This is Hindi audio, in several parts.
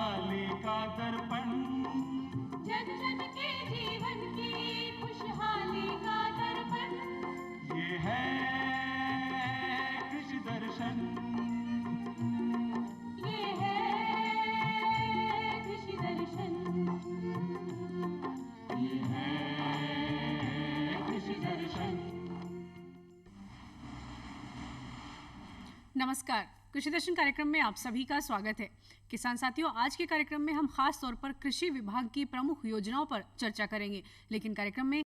खुशहाली का दर्पण, जन जन के जीवन की खुशहाली का दर्पण, ये है कृषि दर्शन, ये है कृषि दर्शन, ये है कृषि दर्शन। नमस्कार, कृषि दर्शन कार्यक्रम में आप सभी का स्वागत है। किसान साथियों, आज के कार्यक्रम में हम खास तौर पर कृषि विभाग की प्रमुख योजनाओं पर चर्चा करेंगे। लेकिन कार्यक्रम में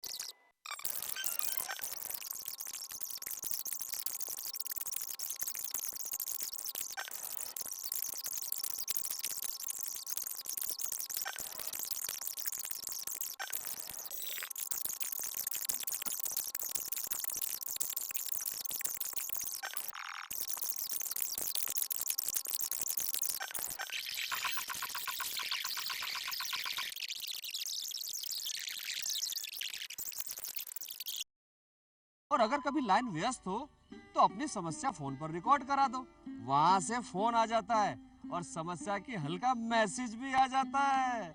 और अगर कभी लाइन व्यस्त हो तो अपनी समस्या फोन पर रिकॉर्ड करा दो, वहाँ से फोन आ जाता है और समस्या की हल का मैसेज भी आ जाता है।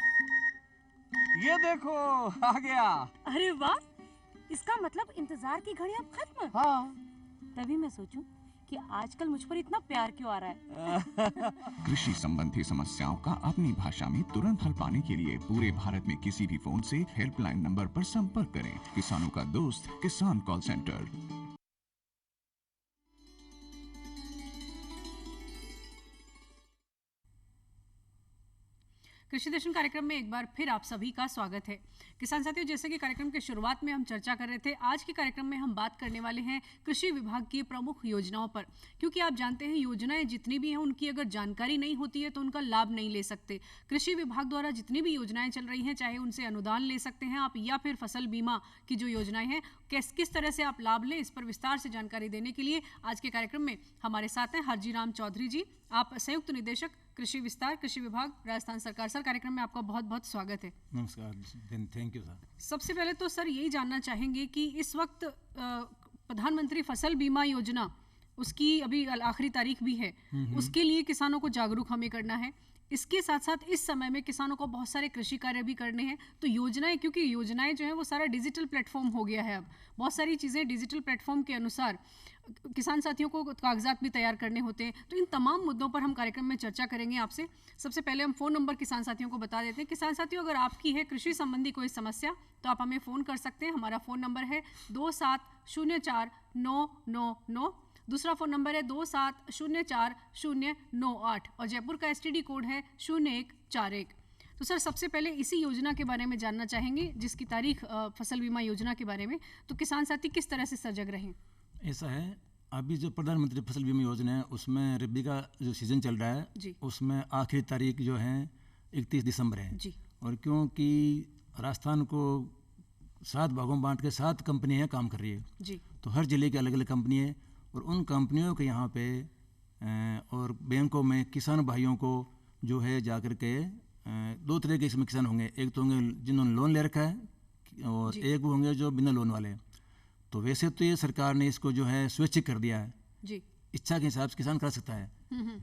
ये देखो आ गया। अरे वाह, इसका मतलब इंतजार की घड़ी अब खत्म। हाँ। तभी मैं सोचूं कि आजकल मुझ पर इतना प्यार क्यों आ रहा है। कृषि संबंधी समस्याओं का अपनी भाषा में तुरंत हल पाने के लिए पूरे भारत में किसी भी फोन से हेल्पलाइन नंबर पर संपर्क करें। किसानों का दोस्त किसान कॉल सेंटर। कृषि दर्शन कार्यक्रम में एक बार फिर आप सभी का स्वागत है। किसान साथियों, जैसे कि कार्यक्रम के शुरुआत में हम चर्चा कर रहे थे, आज के कार्यक्रम में हम बात करने वाले हैं कृषि विभाग की प्रमुख योजनाओं पर। क्योंकि आप जानते हैं, योजनाएं जितनी भी हैं उनकी अगर जानकारी नहीं होती है तो उनका लाभ नहीं ले सकते। कृषि विभाग द्वारा जितनी भी योजनाएं चल रही हैं, चाहे उनसे अनुदान ले सकते हैं आप या फिर फसल बीमा की जो योजनाएं हैं, किस तरह से आप लाभ लें, इस पर विस्तार से जानकारी देने के लिए आज के कार्यक्रम में हमारे साथ हैं हरजीराम चौधरी जी। आप संयुक्त निदेशक कृषि विस्तार, कृषि विभाग, राजस्थान सरकार। सर, कार्यक्रम में आपका बहुत बहुत स्वागत है। नमस्कार, थैंक यू सर। सबसे पहले तो सर यही जानना चाहेंगे कि इस वक्त प्रधानमंत्री फसल बीमा योजना, उसकी अभी आखिरी तारीख भी है, उसके लिए किसानों को जागरूक हमें करना है। इसके साथ साथ इस समय में किसानों को बहुत सारे कृषि कार्य भी करने हैं, तो योजनाएं, क्योंकि योजनाएं जो है वो सारा डिजिटल प्लेटफॉर्म हो गया है, अब बहुत सारी चीज़ें डिजिटल प्लेटफॉर्म के अनुसार किसान साथियों को कागजात भी तैयार करने होते हैं। तो इन तमाम मुद्दों पर हम कार्यक्रम में चर्चा करेंगे आपसे। सबसे पहले हम फ़ोन नंबर किसान साथियों को बता देते हैं। किसान साथियों, अगर आपकी है कृषि संबंधी कोई समस्या तो आप हमें फ़ोन कर सकते हैं। हमारा फ़ोन नंबर है 27049999। दूसरा फ़ोन नंबर है 27040098 और जयपुर का STD कोड है 0141। तो सर, सबसे पहले इसी योजना के बारे में जानना चाहेंगे, जिसकी तारीख फसल बीमा योजना के बारे में, तो किसान साथी किस तरह से सजग रहें? ऐसा है, अभी जो प्रधानमंत्री फसल बीमा योजना है उसमें रबी का जो सीज़न चल रहा है जी। उसमें आखिरी तारीख जो है 31 दिसंबर है जी। और क्योंकि राजस्थान को 7 भागों में बांट के 7 कंपनियाँ काम कर रही है जी, तो हर ज़िले की अलग अलग कंपनी है और उन कंपनियों के यहाँ पे और बैंकों में किसान भाइयों को जो है जाकर के 2 तरह के इसमें किसान होंगे। एक तो होंगे जिन्होंने लोन ले रखा है और एक वो होंगे जो बिना लोन वाले। तो वैसे तो ये सरकार ने इसको जो है स्वैच्छिक कर दिया है जी, इच्छा के हिसाब से किसान कर सकता है,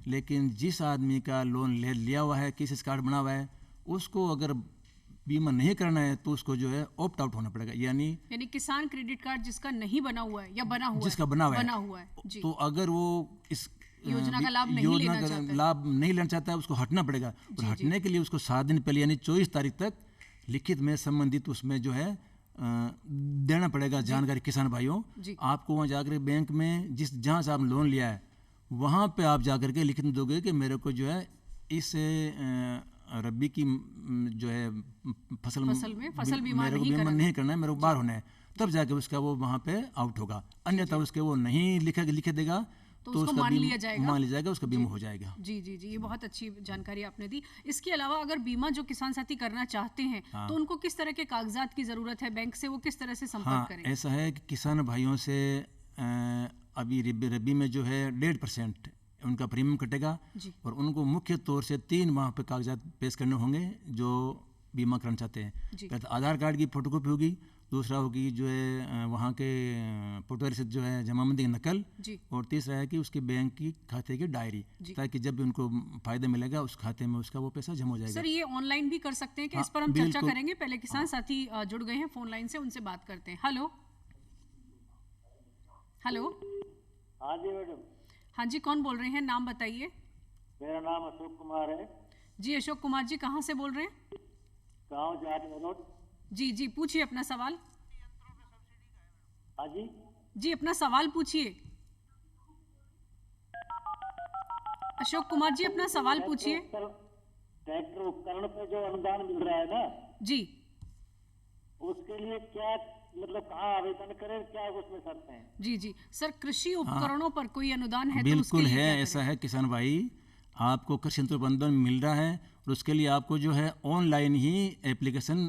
लेकिन जिस आदमी का लोन लिया हुआ है, केसीसी कार्ड बना हुआ है, उसको अगर बीमा नहीं करना है तो उसको जो है ऑप्ट आउट होना पड़ेगा। यानी किसान क्रेडिट कार्ड जिसका नहीं बना हुआ है या बना हुआ जिसका है, बना हुआ है जी, तो अगर वो इस योजना का लाभ नहीं योजना लेना का चाहता है। लाभ नहीं लेना चाहता है, उसको हटना पड़ेगा। और हटने के लिए उसको 7 दिन पहले यानी 24 तारीख तक लिखित में संबंधित उसमें जो है देना पड़ेगा जानकारी। किसान भाइयों, आपको वहाँ जाकर बैंक में जहाँ से आप लोन लिया है वहाँ पे आप जाकर के लिखित में दोगे कि मेरे को जो है इस रबी की जो है फसल बीमा नहीं करना है, मेरे को बाहर होना है, तब जाके उसका वो वहाँ पे आउट होगा। अन्यथा उसके वो नहीं लिखे देगा तो उसको मान लिया जाएगा, उसका बीमा हो जाएगा। जी जी जी, ये बहुत अच्छी जानकारी आपने दी। इसके अलावा अगर बीमा जो किसान साथी करना चाहते हैं तो उनको किस तरह के कागजात की जरूरत है, बैंक से वो किस तरह से संपर्क करें? ऐसा है कि किसान भाइयों से अभी रबी में जो है 1.5% उनका प्रीमियम कटेगा और उनको मुख्य तौर से 3 माह पे कागजात पेश करने होंगे जो बीमा करना चाहते हैं। पहले आधार कार्ड की फोटोकॉपी होगी, दूसरा होगी जो है वहाँ के पटवारी से जो है जमाबंदी की नकल, जी और तीसरा है कि उसके बैंक की खाते की डायरी, ताकि जब भी उनको फ़ायदा मिलेगा उस खाते में उसका वो पैसा जमा हो जाएगा। सर ये ऑनलाइन भी कर सकते हैं कि हाँ, इस पर हम चर्चा बिल्कुल। करेंगे। पहले किसान साथी जुड़ गए हैं फोन लाइन से, उनसे बात करते हैं। Hello hello. हाँ जी मैडम, हाँ जी, कौन बोल रहे हैं, नाम बताइए। मेरा नाम अशोक कुमार है। जी अशोक कुमार जी, कहाँ से बोल रहे हैं? गाँव जाट रोड। जी जी, पूछिए अपना सवाल। हाँ जी, जी अपना सवाल पूछिए। अशोक कुमार जी अपना सवाल पूछिए। ट्रैक्टर उपकरण पे जो अनुदान मिल रहा है ना, जी उसके लिए क्या मतलब कहाँ आवेदन करें, क्या उसमें शर्त है? जी जी सर, कृषि उपकरणों पर कोई अनुदान है तो उसके बिल्कुल लिए है, क्या करें? ऐसा है किसान भाई, आपको कृषि यंत्र अनुदान मिल रहा है और उसके लिए आपको जो है ऑनलाइन ही एप्लीकेशन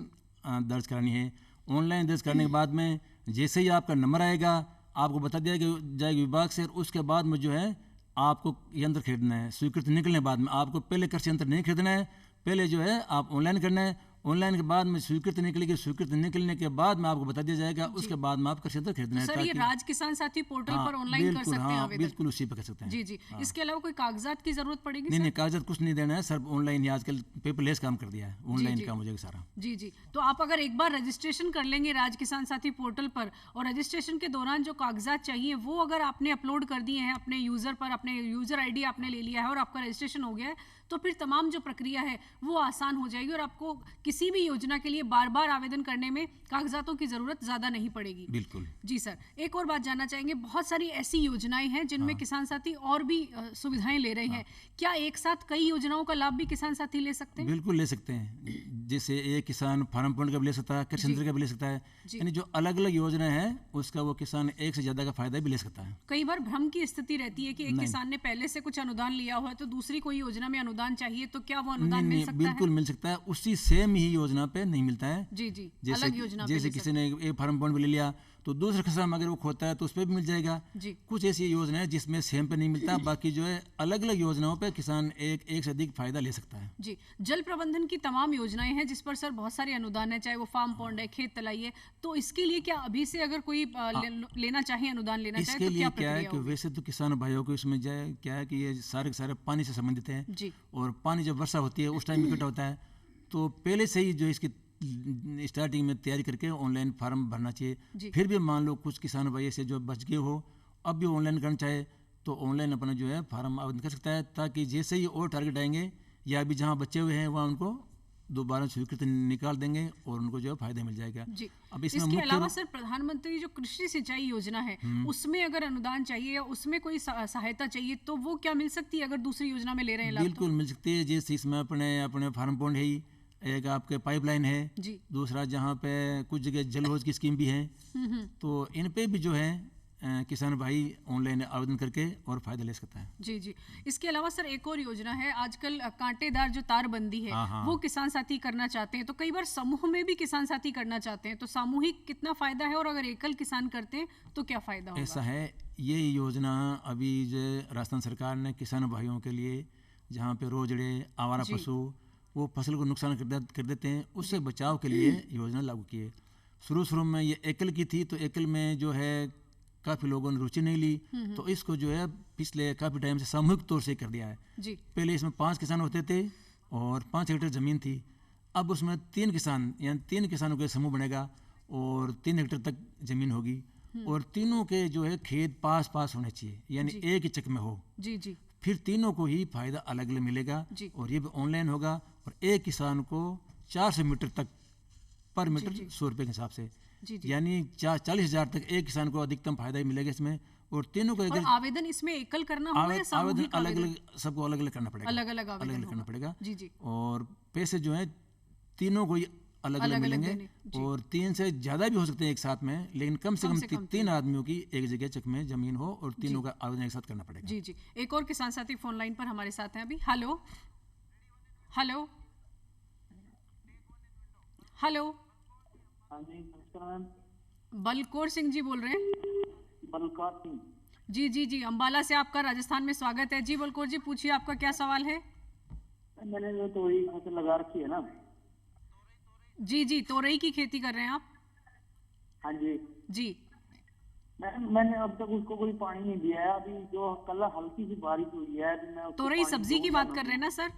दर्ज करानी है। ऑनलाइन दर्ज करने के बाद में जैसे ही आपका नंबर आएगा आपको बता दिया जाएगा विभाग से, और उसके बाद में जो है आपको यंत्र खरीदना है। स्वीकृति निकलने के बाद में आपको पहले कृषि यंत्र नहीं खरीदना है, पहले जो है आप ऑनलाइन करना है। ऑनलाइन के बाद में स्वीकृति निकलेगी, स्वीकृति निकलने के बाद में आपको बता दिया जाएगा, उसके बाद में आप कृषि यंत्र खरीदना है। सर ये राज किसान साथी पोर्टल पर ऑनलाइन कर बिल्कुल, सकते हैं हाँ, आवेदन? बिल्कुल उसी पर कर सकते हैं। जी जी, इसके अलावा कोई कागजात की जरूरत पड़ेगी नहीं सर? नहीं, कागजात कुछ नहीं देना है सर, ऑनलाइन ही आजकल पेपरलेस काम कर दिया है, ऑनलाइन जी। काम हो जाएगा सारा। जी जी, तो आप अगर एक बार रजिस्ट्रेशन कर लेंगे राज किसान साथी पोर्टल पर, और रजिस्ट्रेशन के दौरान जो कागजात चाहिए वो अगर आपने अपलोड कर दिए हैं अपने यूज़र पर, अपने यूज़र आईडी आपने ले लिया है और आपका रजिस्ट्रेशन हो गया है, तो फिर तमाम जो प्रक्रिया है वो आसान हो जाएगी और आपको किसी भी योजना के लिए बार बार आवेदन करने में कागजातों की ज़रूरत ज़्यादा नहीं पड़ेगी। बिल्कुल। जी सर, एक और बात जानना चाहेंगे, बहुत सारी ऐसी योजनाएं हैं जिनमें किसान साथी और भी सुविधाएं ले रहे हैं, क्या एक साथ कई योजनाओं का लाभ भी किसान साथी ले सकते हैं? बिल्कुल ले सकते हैं, जैसे एक किसान फार्म पॉइंट का भी ले सकता है, कृषि यंत्र का भी ले सकता है, यानी जो अलग अलग योजना है उसका वो किसान एक से ज़्यादा का फायदा भी ले सकता है। कई बार भ्रम की स्थिति रहती है कि एक किसान ने पहले से कुछ अनुदान लिया हुआ है तो दूसरी कोई योजना में अनुदान चाहिए, तो क्या वो अनुदान मिल सकता बिल्कुल है? मिल सकता है, उसी सेम ही योजना पे नहीं मिलता है। जी जी, जैसे अलग योजना पे जैसे ले किसी ने एक फार्म पॉइंट भी ले लिया तो दूसरा किसान अगर वो खोता है तो उस पर भी मिल जाएगा। जी। कुछ ऐसी योजना है जिसमें सेम पे नहीं मिलता, बाकी जो है अलग अलग योजनाओं पे किसान एक से अधिक फायदा ले सकता है। जी, जल प्रबंधन की तमाम योजनाएं हैं जिस पर सर बहुत सारे अनुदान है, चाहे वो फार्म पॉन्ड है, खेत तलाई है, तो इसके लिए क्या अभी से अगर कोई लेना चाहे, अनुदान लेना चाहे, इसके तो लिए क्या क्या है प्रक्रिया कि होगी? वैसे तो किसान भाइयों को इसमें क्या है कि ये सारे के सारे पानी से संबंधित है, जी और पानी जब वर्षा होती है उस टाइम इकट्ठा होता है, तो पहले से ही जो इसकी स्टार्टिंग में तैयारी करके ऑनलाइन फार्म भरना जी। चाहिए। फिर भी मान लो कुछ किसान भाई ऐसे जो बच गए हो, अब भी ऑनलाइन करना चाहे तो ऑनलाइन अपना जो है फार्म आवेदन कर सकता है, ताकि जैसे ही और टारगेट आएंगे या अभी जहाँ बचे हुए हैं वहाँ उनको दोबारा स्वीकृति निकाल देंगे और उनको जो है फायदा मिल जाएगा। जी, अब इसमें इसके मुख्य अलावा सर प्रधानमंत्री जो कृषि सिंचाई योजना है उसमें अगर अनुदान चाहिए या उसमें कोई सहायता चाहिए तो वो क्या मिल सकती है अगर दूसरी योजना में ले रहे हैं लाभ? बिल्कुल मिल सकती है, जैसे इसमें अपने अपने फार्म पॉइंट है ही, एक आपके पाइपलाइन है, जी। दूसरा जहाँ पे कुछ जगह जलहौज की स्कीम भी है, तो इन पे भी जो है किसान भाई ऑनलाइन आवेदन करके और फायदा ले सकता है। जी जी, इसके अलावा सर एक और योजना है आजकल कांटेदार जो तारबंदी है, हाँ। वो किसान साथी करना चाहते हैं, तो कई बार समूह में भी किसान साथी करना चाहते हैं, तो सामूहिक कितना फायदा है और अगर एकल किसान करते हैं तो क्या फायदा होगा? ऐसा है, ये योजना अभी जो राजस्थान सरकार ने किसान भाइयों के लिए जहाँ पे रोजड़े आवारा पशु वो फसल को नुकसान कर देते हैं, उससे बचाव के लिए योजना लागू की है। शुरू में ये एकल की थी, तो एकल में जो है काफ़ी लोगों ने रुचि नहीं ली, तो इसको जो है पिछले काफ़ी टाइम से सामूहिक तौर से कर दिया है। जी। पहले इसमें 5 किसान होते थे और 5 हेक्टेयर ज़मीन थी, अब उसमें 3 किसान यानी 3 किसानों का समूह बनेगा और 3 हेक्टेयर तक ज़मीन होगी, और तीनों के जो है खेत पास पास होने चाहिए, यानी एक ही चक में हो। जी जी फिर तीनों को ही फायदा अलग अलग मिलेगा, और ये भी ऑनलाइन होगा, और एक किसान को 400 मीटर तक पर मीटर 100 रुपये के हिसाब से, यानी 40,000 तक एक किसान को अधिकतम फायदा ही मिलेगा इसमें। और तीनों को और आवेदन इसमें एकल करना होगा या सामूहिक अलग अलग सबको अलग अलग करना पड़ेगा, अलग अलग आवेदन करना पड़ेगा। जी जी, और पैसे जो है तीनों को ही अलग अलग मिलेंगे, और 3 से ज़्यादा भी हो सकते हैं एक साथ में, लेकिन कम से कम 3 आदमियों की एक जगह चक में जमीन हो और तीनों का आवेदन एक साथ करना पड़ेगा। जी जी, एक और किसान साथी फोन लाइन पर हमारे साथ हैं अभी। हेलो हेलो हेलो, हाँ जी, नमस्कार मैम। बलकौर सिंह जी बोल रहे हैं? बलकौर सिंह। जी जी जी, अंबाला से आपका राजस्थान में स्वागत है। जी बलकौर जी, पूछिए आपका क्या सवाल है? मैंने जो तोरई फसल लगा रखी है ना। जी जी, तोरई की खेती कर रहे हैं आप? हाँ जी जी। मैम, मैंने अब तक उसको कोई पानी नहीं दिया है। अभी जो कल हल्की सी बारिश हुई है, अभी मैं उसको तोरई पानी सब्जी की दूंगा बात कर रहे हैं ना सर?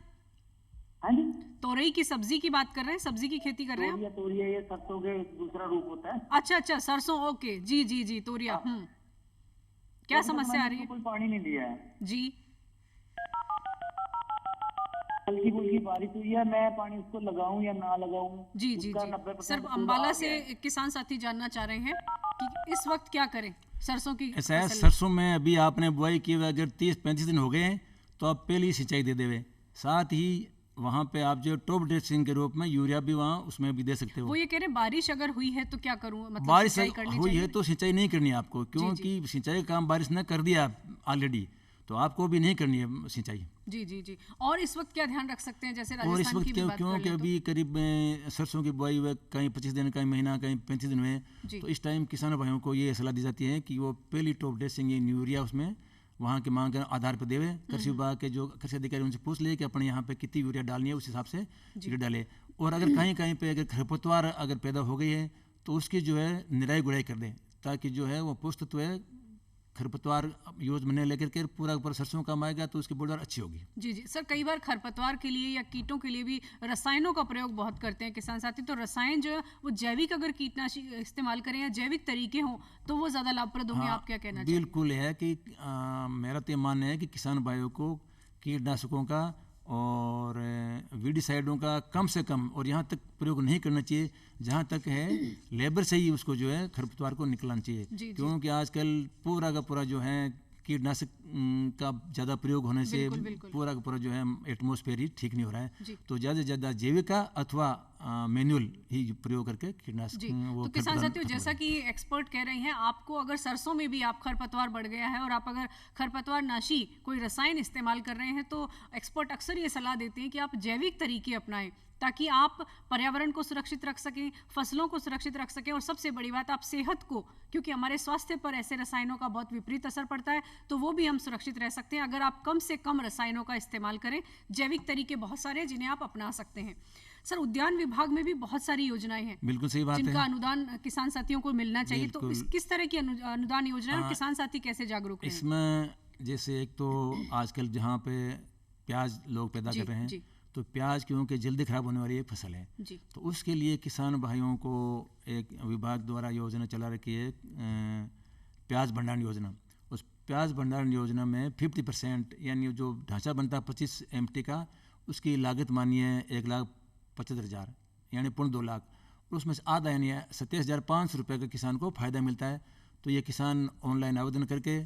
हाँ जी, तोरई की सब्जी की बात कर रहे हैं, सब्जी की खेती कर रहे हैं आप? तोरिया तोरिया ये सरसों के दूसरा रूप होता है। अच्छा अच्छा, सरसों, ओके, जी जी जी, तोरिया। क्या अभी तक समस्या आ मैंने रही है? उसको कोई पानी नहीं दिया है। जी हल्की फुल्की बारिश हुई है, मैं पानी उसको लगाऊं या ना लगाऊं, जी जी उसका जी 90% सर, फूल अंबाला आ से गया है। एक किसान साथी जानना चाह रहे हैं कि इस वक्त क्या करें सरसों की ऐसा है, फसल? सरसों में अभी आपने बुआई की हुई अगर 30-35 दिन हो गए हैं तो आप पहले ही सिंचाई दे देवे। साथ ही वहाँ पे आप जो टॉप ड्रेसिंग के रूप में यूरिया भी वहाँ उसमें भी दे सकते हो। वो ये कह रहे हैं बारिश अगर हुई है तो क्या करूं, मतलब बारिश सिंचाई करनी हुई है चाहिए? तो सिंचाई नहीं करनी है आपको, क्योंकि सिंचाई का काम बारिश ने कर दिया ऑलरेडी, तो आपको भी नहीं करनी है सिंचाई। जी जी जी। और इस वक्त क्या ध्यान रख सकते हैं, जैसे और इस राजस्थान वक्त की भी बात कर क्योंकि लें तो? अभी करीब सरसों की बुआई हुए कहीं 25 दिन, कहीं महीना, कहीं 35 दिन हुए, जी। तो इस टाइम किसानों भाइयों को ये सलाह दी जाती है कि वो पहली टॉप ड्रेसिंग यूरिया उसमें वहाँ के मांग के आधार पर देवे। कृषि विभाग के जो कृषि अधिकारी उनसे पूछ ले कि अपने यहाँ पे कितनी यूरिया डालनी है, उस हिसाब से यूरिया डाले। और अगर कहीं कहीं पे अगर खरपतवार अगर पैदा हो गई है तो उसकी जो है निराई गुड़ाई कर दें, ताकि जो है वो पोषक तत्व है खरपतवार यूज में लेकर के पूरा ऊपर सरसों का आएगा तो उसकी पैदावार अच्छी होगी। जी जी सर, कई बार खरपतवार के लिए या कीटों के लिए भी रसायनों का प्रयोग बहुत करते हैं किसान साथी, तो रसायन जो है वो जैविक अगर कीटनाशी इस्तेमाल करें या जैविक तरीके हों तो वो ज़्यादा लाभप्रद होंगे। आप क्या कहना चाहिए? बिल्कुल है कि मेरा तो ये मानना है कि किसान भाइयों को कीटनाशकों का और वीडिसाइडों का कम से कम और यहाँ तक प्रयोग नहीं करना चाहिए जहाँ तक है लेबर से ही उसको जो है खरपतवार को निकलना चाहिए। क्योंकि आजकल पूरा का पूरा जो है कीटनाशक का ज़्यादा प्रयोग होने से पूरा का पूरा जो है एटमॉस्फेयर ही ठीक नहीं हो रहा है। तो ज़्यादा से ज़्यादा जैविक का अथवा मैनुअल ही प्रयोग करके कीटनाशक तो किसान साथियों, जैसा कि एक्सपर्ट कह रहे हैं, आपको अगर सरसों में भी आप खरपतवार बढ़ गया है और आप अगर खरपतवार नाशी कोई रसायन इस्तेमाल कर रहे हैं तो एक्सपर्ट अक्सर ये सलाह देते हैं कि आप जैविक तरीके अपनाएं ताकि आप पर्यावरण को सुरक्षित रख सकें, फसलों को सुरक्षित रख सकें और सबसे बड़ी बात आप सेहत को, क्योंकि हमारे स्वास्थ्य पर ऐसे रसायनों का बहुत विपरीत असर पड़ता है, तो वो भी हम सुरक्षित रह सकते हैं अगर आप कम से कम रसायनों का इस्तेमाल करें। जैविक तरीके बहुत सारे हैं जिन्हें आप अपना सकते हैं। सर, उद्यान विभाग में भी बहुत सारी योजनाएं हैं, बिल्कुल सही बात है, जिनका अनुदान किसान साथियों को मिलना चाहिए। तो किस तरह की अनुदान योजना और किसान साथी कैसे जागरूक हैं इसमें? जैसे एक तो आजकल जहाँ पे प्याज लोग पैदा कर रहे हैं, तो प्याज क्योंकि जल्दी खराब होने वाली एक फसल है, तो उसके लिए किसान भाइयों को एक विभाग द्वारा योजना चला रखी है, प्याज भंडारण योजना। उस प्याज भंडारण योजना में 50% यानी जो ढांचा बनता है 25 MT का, उसकी लागत मानिए 1,75,000 यानी 2 लाख, और उसमें से आधा यानी 27,500 रुपये का किसान को फ़ायदा मिलता है। तो ये किसान ऑनलाइन आवेदन करके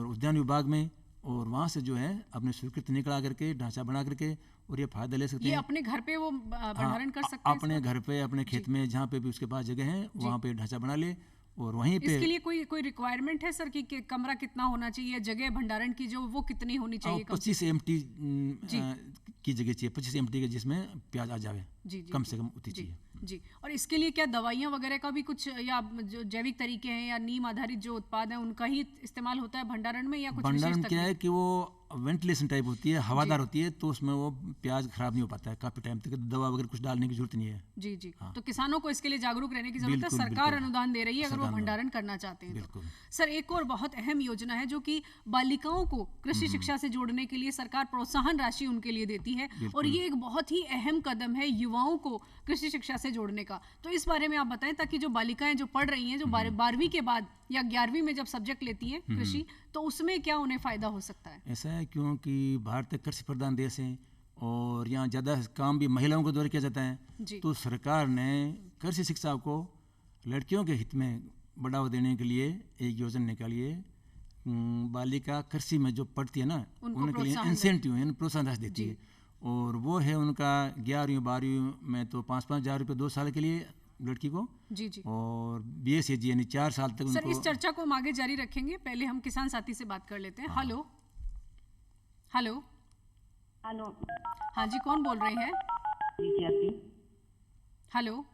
उद्यान विभाग में और वहाँ से जो है अपने स्वीकृति निकला करके ढांचा बना करके और ये फायदा ले सकते हैं। ये अपने घर पे वो भंडारण कर सकते हैं? अपने घर पे, अपने खेत में, जहाँ पे भी उसके पास जगह है वहाँ पे ढांचा बना ले और वहीं पे। इसके लिए कोई रिक्वायरमेंट है सर कि कमरा कितना होना चाहिए, जगह भंडारण की जो वो कितनी होनी चाहिए? 25 MT की जगह चाहिए, 25 MT के जिसमें प्याज आ जावे, कम से कम उतनी चाहिए। जी। और इसके लिए क्या दवाइयाँ वगैरह का भी कुछ, या जो जैविक तरीके हैं या नीम आधारित जो उत्पाद हैं उनका ही इस्तेमाल होता है भंडारण में, या कुछ भंडारण क्या है कि वो वेंटिलेशन टाइप होती है, हवादार होती है, तो उसमें वो प्याज खराब नहीं हो पाता है काफी टाइम तक, दवा वगैरह कुछ डालने की जरूरत नहीं है। जी जी। तो किसानों को इसके लिए जागरूक रहने की जरूरत है। सरकार अनुदान दे रही है अगर वो भंडारण करना चाहते हैं तो। सर, एक और बहुत अहम योजना है जो कि बालिकाओं को कृषि शिक्षा से जोड़ने के लिए सरकार प्रोत्साहन राशि उनके लिए देती है, और ये एक बहुत ही अहम कदम है युवाओं को कृषि शिक्षा से जोड़ने का। तो इस बारे में आप बताएं, ताकि जो बालिकाएं जो पढ़ रही हैं, जो 12वीं के बाद या 11वीं में जब सब्जेक्ट लेती हैं कृषि, तो उसमें क्या उन्हें फायदा हो सकता है? ऐसा है क्योंकि भारत एक कृषि प्रधान देश है और यहाँ ज़्यादा काम भी महिलाओं के द्वारा किया जाता है, तो सरकार ने कृषि शिक्षा को लड़कियों के हित में बढ़ावा देने के लिए एक योजना निकाली है। बालिका कृषि में जो पढ़ती है ना, उनके लिए इंसेंटिव यानी प्रोत्साहन राशि देती है, और वो है उनका 11वीं 12वीं में तो 5-5 हज़ार रुपये 2 साल के लिए लड़की को, जी जी, और BSc यानी 4 साल तक सर उनको। इस चर्चा को हम आगे जारी रखेंगे, पहले हम किसान साथी से बात कर लेते हैं। हेलो हेलो हेलो, हाँ जी, कौन बोल रहे हैं? विजया सिंह। हेलो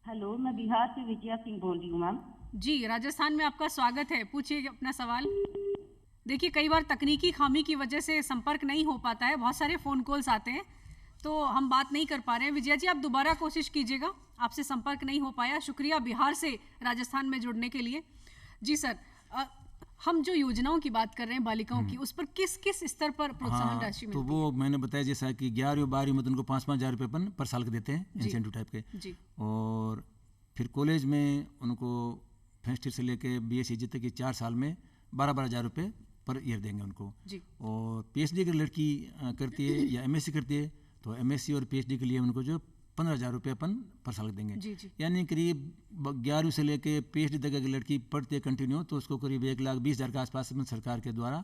हेलो, मैं बिहार से विजया सिंह बोल रही हूँ मैम। जी, राजस्थान में आपका स्वागत है, पूछिए अपना सवाल। देखिए, कई बार तकनीकी खामी की वजह से संपर्क नहीं हो पाता है, बहुत सारे फ़ोन कॉल्स आते हैं, तो हम बात नहीं कर पा रहे हैं। विजया जी, आप दोबारा कोशिश कीजिएगा, आपसे संपर्क नहीं हो पाया। शुक्रिया बिहार से राजस्थान में जुड़ने के लिए। जी सर, हम जो योजनाओं की बात कर रहे हैं बालिकाओं की, उस पर किस किस स्तर पर प्रोत्साहन राशि मिलती तो वो मैंने बताया जैसा कि 11वीं 12वीं में तो उनको 5-5 हज़ार रुपये पर साल के देते हैं इंसेंटिव टाइप के जी। और फिर कॉलेज में उनको फर्स्ट ईयर से लेके BSc तक की 4 साल में 12-12 हज़ार रुपये पर ईयर देंगे उनको जी। और PhD अगर लड़की करती है या MSc करती है तो MSc और PhD के लिए उनको जो 15 हज़ार रुपये अपन पर साल देंगे। जी जी। यानी करीब 11वीं से लेके PhD तक अगर लड़की पढ़ती है कंटिन्यू तो उसको करीब 1,20,000 के आसपास में सरकार के द्वारा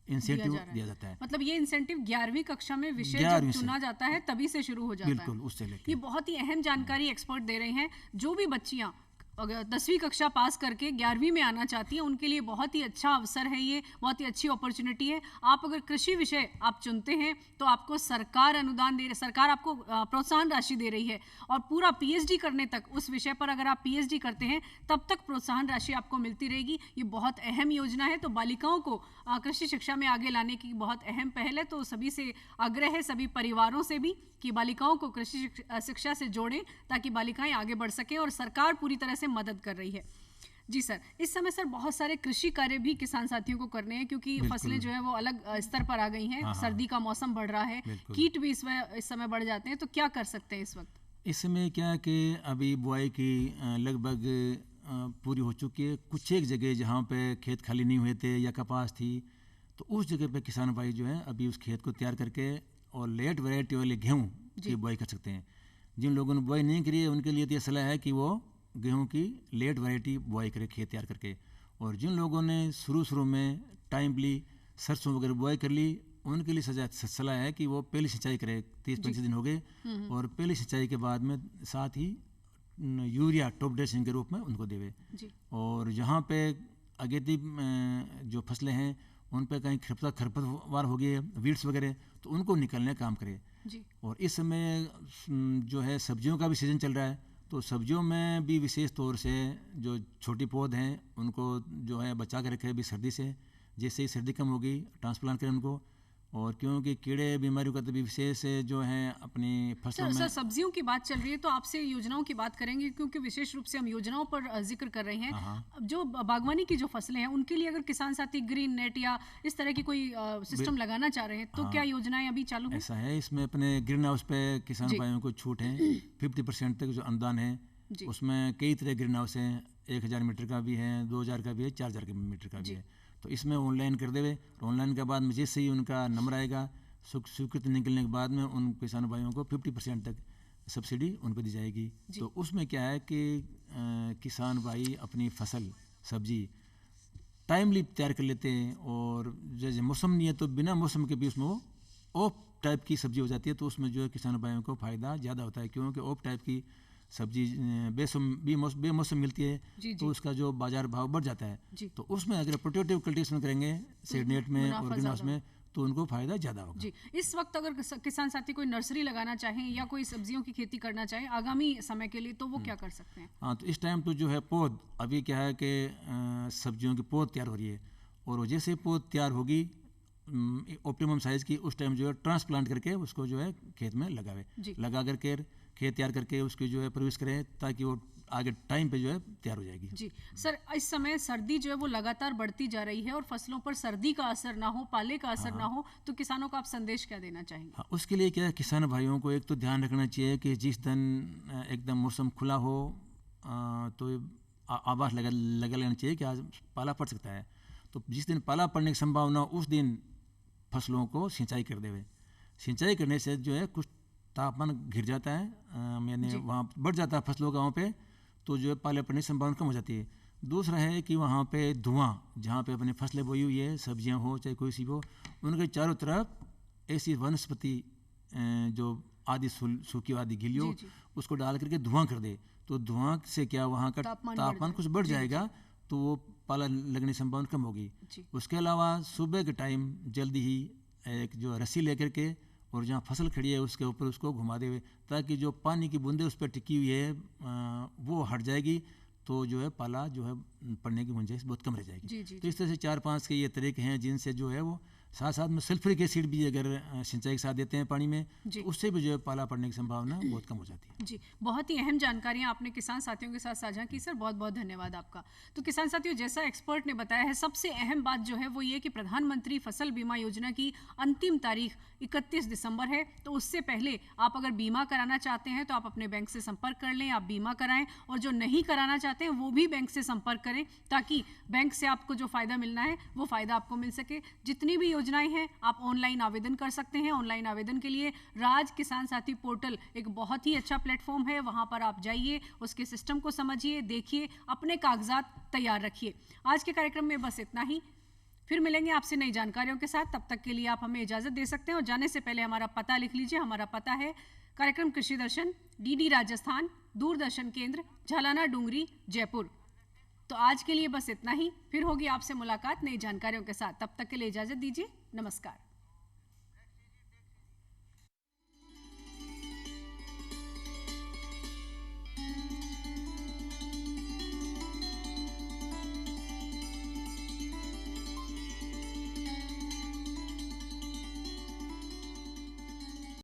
इंसेंटिव दिया जाता है। मतलब ये इंसेंटिव 11वीं कक्षा में विषय 11वीं जब चुना जाता है तभी से शुरू हो जाता है। बिल्कुल, उससे लेके ये बहुत ही अहम जानकारी एक्सपर्ट दे रहे हैं। जो भी बच्चियां अगर 10वीं कक्षा पास करके 11वीं में आना चाहती हैं उनके लिए बहुत ही अच्छा अवसर है, ये बहुत ही अच्छी अपॉर्चुनिटी है। आप अगर कृषि विषय आप चुनते हैं तो आपको सरकार अनुदान दे रही, सरकार आपको प्रोत्साहन राशि दे रही है और पूरा PhD करने तक उस विषय पर अगर आप PhD करते हैं तब तक प्रोत्साहन राशि आपको मिलती रहेगी। ये बहुत अहम योजना है। तो बालिकाओं को कृषि शिक्षा में आगे लाने की बहुत अहम पहल है। तो सभी से आग्रह है, सभी परिवारों से भी, कि बालिकाओं को कृषि शिक्षा से जोड़ें ताकि बालिकाएं आगे बढ़ सकें और सरकार पूरी तरह से मदद कर रही है। जी सर, इस समय सर बहुत सारे कृषि कार्य भी किसान साथियों को करने हैं क्योंकि फसलें जो है वो अलग स्तर पर आ गई हैं। सर्दी का मौसम बढ़ रहा है, कीट भी इस समय बढ़ जाते हैं। तो क्या कर सकते हैं इस वक्त? इस समय क्या है कि अभी बुआई की लगभग पूरी हो चुकी है। कुछ एक जगह जहाँ पे खेत खाली नहीं हुए थे या कपास थी तो उस जगह पे किसान भाई जो है अभी उस खेत को तैयार करके और लेट वैरायटी वाले गेहूँ की बुआई कर सकते हैं। जिन लोगों ने बुआई नहीं करी है उनके लिए तो यह सलाह है कि वो गेहूं की लेट वैरायटी बुआई करे खेत तैयार करके। और जिन लोगों ने शुरू में टाइमली सरसों वगैरह बुआई कर ली उनके लिए सलाह है कि वो पहली सिंचाई करे। 30-35 दिन हो गए और पहली सिंचाई के बाद में साथ ही यूरिया टॉप ड्रेसिंग के रूप में उनको देवे। और जहाँ पे अगेती जो फसलें हैं उन पर कहीं खरपतवार हो गए, वीड्स वगैरह, तो उनको निकलने का काम करे। और इस समय जो है सब्जियों का भी सीज़न चल रहा है तो सब्जियों में भी विशेष तौर से जो छोटी पौध हैं उनको जो है बचा के रखे अभी सर्दी से। जैसे ही सर्दी कम होगी ट्रांसप्लांट करें उनको। और क्योंकि कीड़े बीमारियों का तो भी विशेष जो है अपनी फसलों में। सर सब्जियों की बात चल रही है तो आपसे योजनाओं की बात करेंगे क्योंकि विशेष रूप से हम योजनाओं पर जिक्र कर रहे हैं। जो बागवानी की जो फसलें हैं उनके लिए अगर किसान साथी ग्रीन नेट या इस तरह की कोई सिस्टम लगाना चाह रहे हैं तो क्या योजनाएं अभी चालू हैं? ऐसा है, इसमें अपने ग्रीन हाउस पे किसान भाइयों को छूट है। 50% तक जो अनुदान है उसमें कई तरह ग्रीन हाउस हैं। 1000 मीटर का भी है, 2000 का भी है, 4000 मीटर का भी है। तो इसमें ऑनलाइन कर देवे। ऑनलाइन के बाद में जैसे ही उनका नंबर आएगा स्वीकृति निकलने के बाद में उन किसान भाइयों को 50% तक सब्सिडी उन पर दी जाएगी। तो उसमें क्या है कि किसान भाई अपनी फसल सब्जी टाइमली तैयार कर लेते हैं। और जैसे मौसम नहीं है तो बिना मौसम के भी उसमें वो ऑफ टाइप की सब्जी हो जाती है। तो उसमें जो है किसान भाइयों को फ़ायदा ज़्यादा होता है क्योंकि ऑफ टाइप की सब्जी बेमौसम मिलती है तो उसका जो बाजार भाव बढ़ जाता है। तो उसमें अगर प्रोटेक्टिव कल्टीवेशन करेंगे सीड नेट में और ग्रीन हाउस में तो उनको फायदा ज़्यादा होगा। जी, इस वक्त अगर किसान साथी कोई नर्सरी लगाना चाहें या कोई सब्जियों की खेती करना चाहें आगामी समय के लिए तो वो क्या कर सकते हैं? हाँ, तो इस टाइम तो जो है पौध अभी क्या है कि सब्जियों की पौध तैयार हो रही है और जैसे पौध तैयार होगी ऑप्टिमम साइज़ की उस टाइम जो है ट्रांसप्लांट करके उसको जो है खेत में लगावे। लगा करके खेत तैयार करके उसकी जो है प्रवेश करें ताकि वो आगे टाइम पे जो है तैयार हो जाएगी। जी सर, इस समय सर्दी जो है वो लगातार बढ़ती जा रही है और फसलों पर सर्दी का असर ना हो, पाले का असर ना हो, तो किसानों को आप संदेश क्या देना चाहेंगे? हाँ, उसके लिए क्या है किसान भाइयों को एक तो ध्यान रखना चाहिए कि जिस दिन एकदम मौसम खुला हो तो आवाज लगा लेना चाहिए कि आज पाला पड़ सकता है। तो जिस दिन पाला पड़ने की संभावना उस दिन फसलों को सिंचाई कर देवे। सिंचाई करने से जो है कुछ तापमान गिर जाता है, यानी वहाँ बढ़ जाता है फसलों का वहाँ पे, तो जो है पाले पड़ने की संभावना कम हो जाती है। दूसरा है कि वहाँ पे धुआं, जहाँ पे अपनी फसलें बोई हुई है, सब्जियाँ हो चाहे कोई सी हो, उनके चारों तरफ ऐसी वनस्पति जो आदि सूखी आदि गीली हो उसको डाल करके धुआं कर दे। तो धुआं से क्या वहाँ का तापमान कुछ बढ़ जाएगा तो वो पाला लगने की संभावना कम होगी। उसके अलावा सुबह के टाइम जल्दी ही एक जो रस्सी लेकर के और जहाँ फसल खड़ी है उसके ऊपर उसको घुमा देवे ताकि जो पानी की बूंदें उस पर टिकी हुई है वो हट जाएगी तो जो है पाला जो है पड़ने की गुंजाइश बहुत कम रह जाएगी। तो इस तरह से 4-5 के ये तरीके हैं जिनसे जो है वो साथ साथ में सल्फ्यूरिक एसिड भी अगर सिंचाई के साथ देते हैं पानी में जी। तो उससे भी जो है पाला पड़ने की संभावना बहुत कम हो जाती है। जी, बहुत ही अहम जानकारियां आपने किसान साथियों के साथ साझा की सर, बहुत बहुत धन्यवाद आपका। तो किसान साथियों, जैसा एक्सपर्ट ने बताया है, सबसे अहम बात जो है वो ये कि प्रधानमंत्री फसल बीमा योजना की अंतिम तारीख 31 दिसंबर है। तो उससे पहले आप अगर बीमा कराना चाहते हैं तो आप अपने बैंक से संपर्क कर लें, आप बीमा कराएं, और जो नहीं कराना चाहते हैं वो भी बैंक से संपर्क करें, ताकि बैंक से आपको जो फ़ायदा मिलना है वो फ़ायदा आपको मिल सके। जितनी भी योजनाएं हैं आप ऑनलाइन आवेदन कर सकते हैं। ऑनलाइन आवेदन के लिए राज किसान साथी पोर्टल एक बहुत ही अच्छा प्लेटफॉर्म है, वहां पर आप जाइए, उसके सिस्टम को समझिए, देखिए, अपने कागजात तैयार रखिए। आज के कार्यक्रम में बस इतना ही, फिर मिलेंगे आपसे नई जानकारियों के साथ। तब तक के लिए आप हमें इजाजत दे सकते हैं, और जाने से पहले हमारा पता लिख लीजिए। हमारा पता है कार्यक्रम कृषि दर्शन, डीडी राजस्थान, दूरदर्शन केंद्र, झालाना डूंगरी, जयपुर। तो आज के लिए बस इतना ही, फिर होगी आपसे मुलाकात नई जानकारियों के साथ। तब तक के लिए इजाजत दीजिए, नमस्कार।